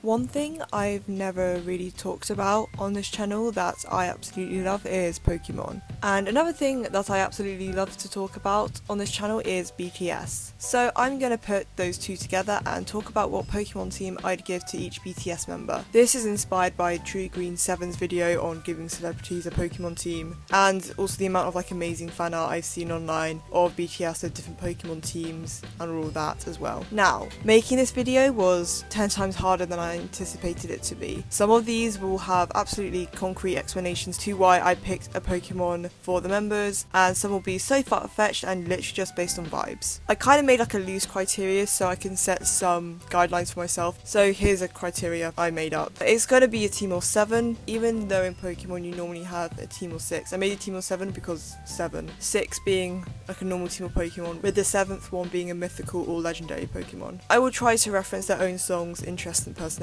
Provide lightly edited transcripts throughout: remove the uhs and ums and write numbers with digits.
One thing I've never really talked about on this channel that I absolutely love is Pokémon. And another thing that I absolutely love to talk about on this channel is BTS. So I'm going to put those two together and talk about what Pokémon team I'd give to each BTS member. This is inspired by True Green 7's video on giving celebrities a Pokémon team, and also the amount of amazing fan art I've seen online of BTS of different Pokémon teams and all of that as well. Now, making this video was 10 times harder than I anticipated it to be. Some of these will have absolutely concrete explanations to why I picked a Pokemon for the members, and some will be so far-fetched and literally just based on vibes. I kind of made a loose criteria so I can set some guidelines for myself. So here's a criteria I made up. It's going to be a team of 7, even though in Pokemon you normally have a team of 6. I made a team of 7 because 7. 6 being a normal team of Pokemon, with the 7th one being a mythical or legendary Pokemon. I will try to reference their own songs, interests and personalities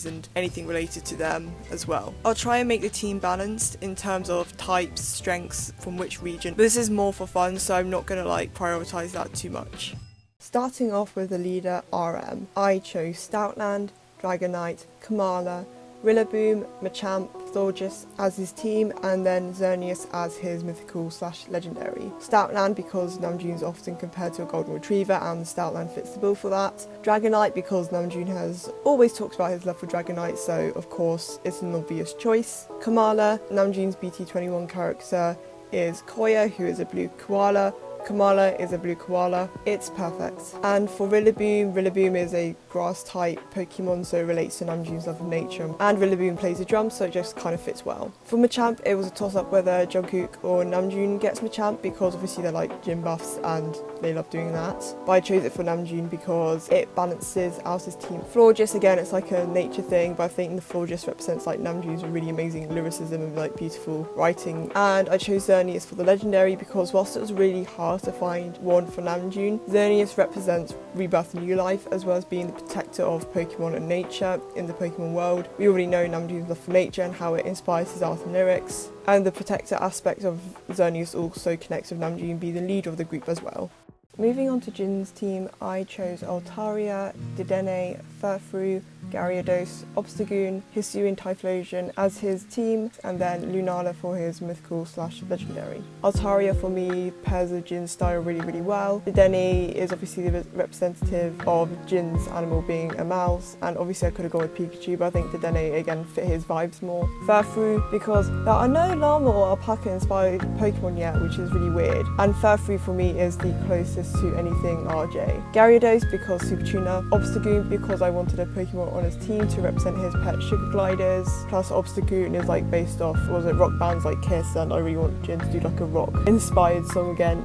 and anything related to them as well. I'll try and make the team balanced in terms of types, strengths, from which region, but this is more for fun, so I'm not going to prioritise that too much. Starting off with the leader RM, I chose Stoutland, Dragonite, Kamala, Rillaboom, Machamp, Thorgis as his team, and then Xerneas as his mythical/legendary. Stoutland because Namjoon is often compared to a golden retriever and Stoutland fits the bill for that. Dragonite because Namjoon has always talked about his love for Dragonite, so of course it's an obvious choice. Kamala, Namjoon's BT21 character, is Koya, who is a blue koala. Kamala is a blue koala. It's perfect. And for Rillaboom, Rillaboom is a grass type Pokemon, so it relates to Namjoon's love of nature. And Rillaboom plays a drum, so it just kind of fits well. For Machamp, it was a toss up whether Jungkook or Namjoon gets Machamp, because obviously they're gym buffs and they love doing that. But I chose it for Namjoon because it balances out his team. Florges, again, it's a nature thing, but I think the Florges represents Namjoon's really amazing lyricism and beautiful writing. And I chose Xerneas for the legendary because whilst it was really hard to find one for Namjoon, Xerneas represents rebirth and new life, as well as being the protector of Pokemon and nature in the Pokemon world. We already know Namjoon's love for nature and how it inspires his art and lyrics, and the protector aspect of Xerneas also connects with Namjoon being the leader of the group as well. Moving on to Jin's team, I chose Altaria, Dedenne, Furfrou, Gyarados, Obstagoon, Hisuian Typhlosion as his team, and then Lunala for his mythical/legendary. Altaria for me pairs with Jin's style really well. Dedenne is obviously the representative of Jin's animal being a mouse, and obviously I could have gone with Pikachu, but I think Dedenne again fit his vibes more. Furfrou because there are no llama or alpaca inspired Pokemon yet, which is really weird, and Furfrou for me is the closest to anything RJ. Gyarados because Super Tuner. Obstagoon because I wanted a Pokemon on his team to represent his pet sugar gliders. Plus Obstagoon is based off, rock bands like Kiss, and I really want Jin to do a rock inspired song again.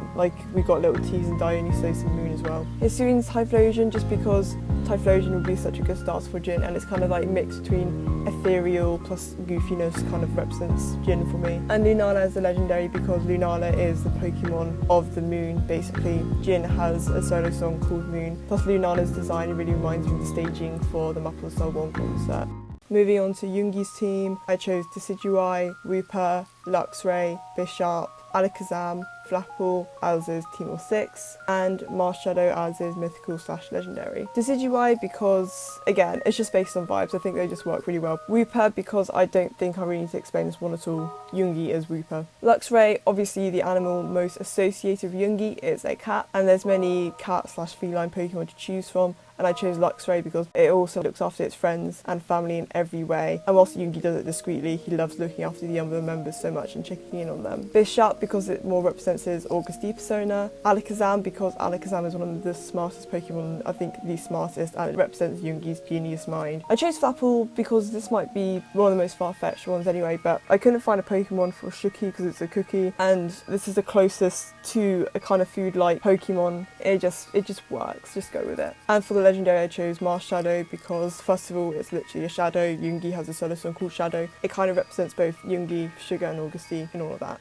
We got little T's and Dionysus and Moon as well. Hisuian's Typhlosion just because Typhlosion would be such a good start for Jin, and it's mixed between ethereal plus goofiness, represents Jin for me. And Lunala is the legendary because Lunala is the Pokemon of the moon, basically. Jin has a solo song called Moon, plus Lunala's design really reminds me of the staging for the Map of the Star 1 concert. Moving on to Yoongi's team, I chose Decidueye, Wooper, Luxray, Bisharp, Alakazam, Flapple as his team of 6, and Marshadow as his mythical/legendary. Decidueye because, again, it's just based on vibes. I think they just work really well. Wooper because I don't think I really need to explain this one at all. Yoongi is Wooper. Luxray, obviously the animal most associated with Yoongi is a cat, and there's many cat/feline Pokemon to choose from, and I chose Luxray because it also looks after its friends and family in every way, and whilst Yoongi does it discreetly, he loves looking after the younger members so much and checking in on them. Bisharp because it more represents his Augusty persona. Alakazam because Alakazam is one of the smartest Pokemon, I think the smartest, and it represents Yoongi's genius mind. I chose Flapple because this might be one of the most far-fetched ones anyway, but I couldn't find a Pokemon for Shuki because it's a cookie, and this is the closest to a kind of food-like Pokemon. It just works, just go with it. And for the legendary I chose Marshadow because first of all it's literally a shadow. Yoongi has a solo song called Shadow. It kind of represents both Yoongi, Sugar and Augusty and all of that.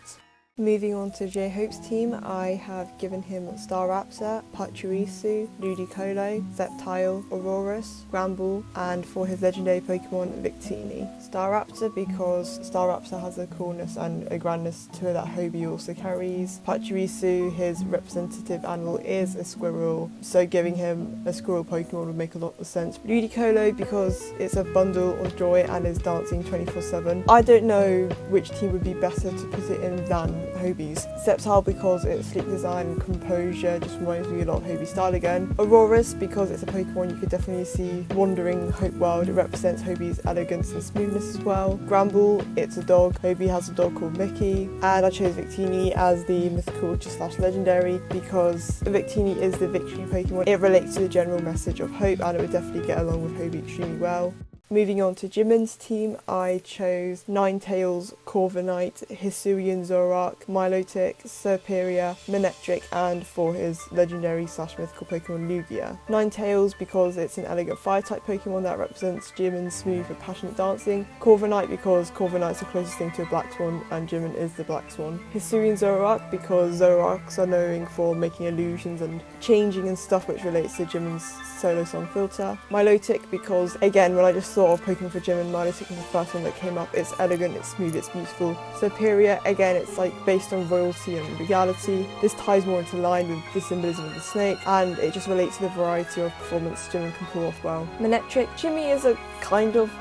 Moving on to J-Hope's team, I have given him Staraptor, Pachirisu, Ludicolo, Sceptile, Aurorus, Gramble, and for his legendary Pokemon, Victini. Staraptor because Staraptor has a coolness and a grandness to it that Hobie also carries. Pachirisu, his representative animal, is a squirrel, so giving him a squirrel Pokemon would make a lot of sense. Ludicolo because it's a bundle of joy and is dancing 24/7. I don't know which team would be better to put it in than Hobie's. Sceptile because its sleek design and composure just reminds me a lot of Hobie's style again. Aurorus because it's a Pokemon you could definitely see wandering Hope World. It represents Hobie's elegance and smoothness as well. Gramble, it's a dog. Hobie has a dog called Mickey. And I chose Victini as the mythical / legendary because Victini is the victory Pokemon. It relates to the general message of hope and it would definitely get along with Hobie extremely well. Moving on to Jimin's team, I chose Ninetales, Corviknight, Hisuian Zoroark, Milotic, Serperior, Manectric, and for his legendary / mythical Pokemon Lugia. Ninetales because it's an elegant fire-type Pokemon that represents Jimin's smooth and passionate dancing. Corviknight because Corviknight's the closest thing to a Black Swan and Jimin is the Black Swan. Hisuian Zoroark because Zoroarks are known for making illusions and changing and stuff, which relates to Jimin's solo song Filter. Milotic because, again, when I just thought of Pokemon for Jimin, Milotic was the first one that came up. It's elegant, it's smooth, it's beautiful. Superior, again, it's like based on royalty and regality. This ties more into line with the symbolism of the snake, and it just relates to the variety of performance Jimin can pull off well. Manectric, Jimmy is a kind of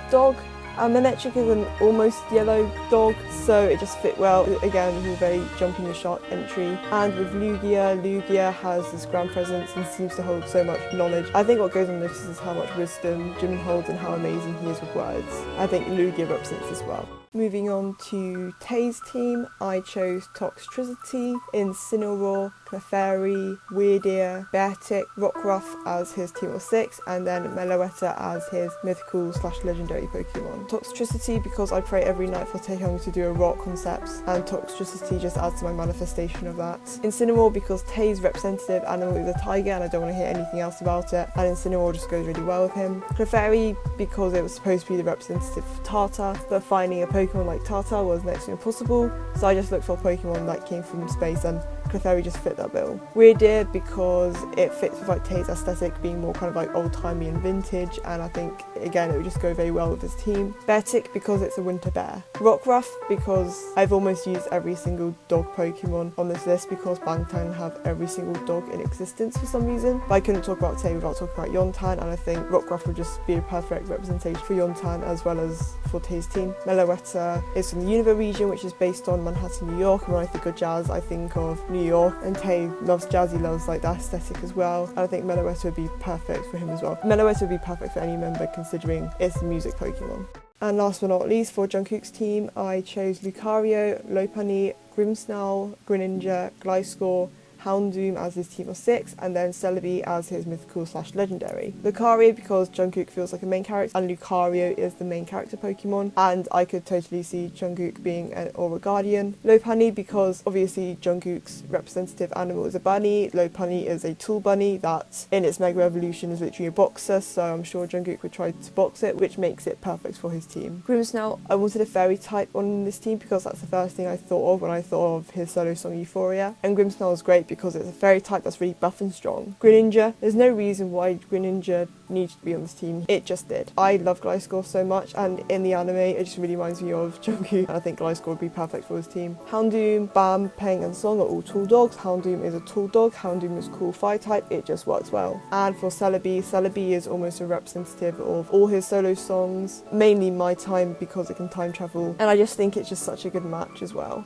dog. Manectric is an almost yellow dog, so it just fit well. Again, with a very jump in the shot entry. And with Lugia has this grand presence and seems to hold so much knowledge. I think what goes unnoticed is how much wisdom Jimin holds and how amazing he is with words. I think Lugia represents this well. Moving on to Tay's team, I chose Toxtricity, Incineroar, Clefairy, Weirdeer, Beartic, Rockruff as his team of 6, and then Meloetta as his mythical / legendary Pokemon. Toxtricity because I pray every night for Taehyung to do a rock concepts, and Toxtricity just adds to my manifestation of that. Incineroar because Tay's representative animal is a tiger and I don't want to hear anything else about it, and Incineroar just goes really well with him. Clefairy because it was supposed to be the representative for Tata, but finding a Pokemon like Tata was next to impossible, so I just looked for a Pokemon that came from space and Clefairy just fit that bill. Weirdeer because it fits with like Tay's aesthetic being more kind of like old-timey and vintage, and I think again it would just go very well with his team. Beartic because it's a winter bear. Rockruff because I've almost used every single dog Pokemon on this list because Bangtan have every single dog in existence for some reason. But I couldn't talk about Tay without talking about Yontan, and I think Rockruff would just be a perfect representation for Yontan as well as for Tay's team. Meloetta is from the Unova region, which is based on Manhattan, New York, and when I think of jazz I think of New York, and Tay loves jazz, he loves like that aesthetic as well, and I think Meloetta would be perfect for him as well. Meloetta would be perfect for any member considering it's a music Pokemon. And last but not least, for Jungkook's team, I chose Lucario, Lopunny, Grimmsnarl, Greninja, Gliscor, Houndoom as his team of 6, and then Celebi as his mythical / legendary. Lucario because Jungkook feels like a main character, and Lucario is the main character Pokemon, and I could totally see Jungkook being an Aura Guardian. Lopunny because obviously Jungkook's representative animal is a bunny. Lopunny is a tool bunny that in its Mega Evolution is literally a boxer, so I'm sure Jungkook would try to box it, which makes it perfect for his team. Grimmsnarl, I wanted a fairy type on this team because that's the first thing I thought of when I thought of his solo song Euphoria, and Grimmsnarl is great because it's a fairy type that's really buff and strong. Greninja, there's no reason why Greninja needs to be on this team, it just did. I love Gliscor so much, and in the anime it just really reminds me of Jungkook, and I think Gliscor would be perfect for his team. Houndoom, Bam, Peng and Song are all tall dogs. Houndoom is a tall dog, Houndoom is cool fire type, it just works well. And for Celebi, Celebi is almost a representative of all his solo songs, mainly My Time because it can time travel, and I just think it's just such a good match as well.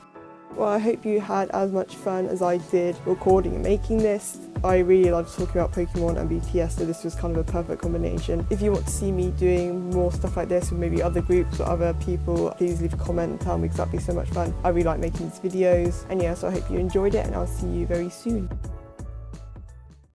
Well, I hope you had as much fun as I did recording and making this. I really love talking about Pokemon and BTS, so this was kind of a perfect combination. If you want to see me doing more stuff like this with maybe other groups or other people, please leave a comment and tell me because that'd be so much fun. I really like making these videos. And yeah, so I hope you enjoyed it, and I'll see you very soon.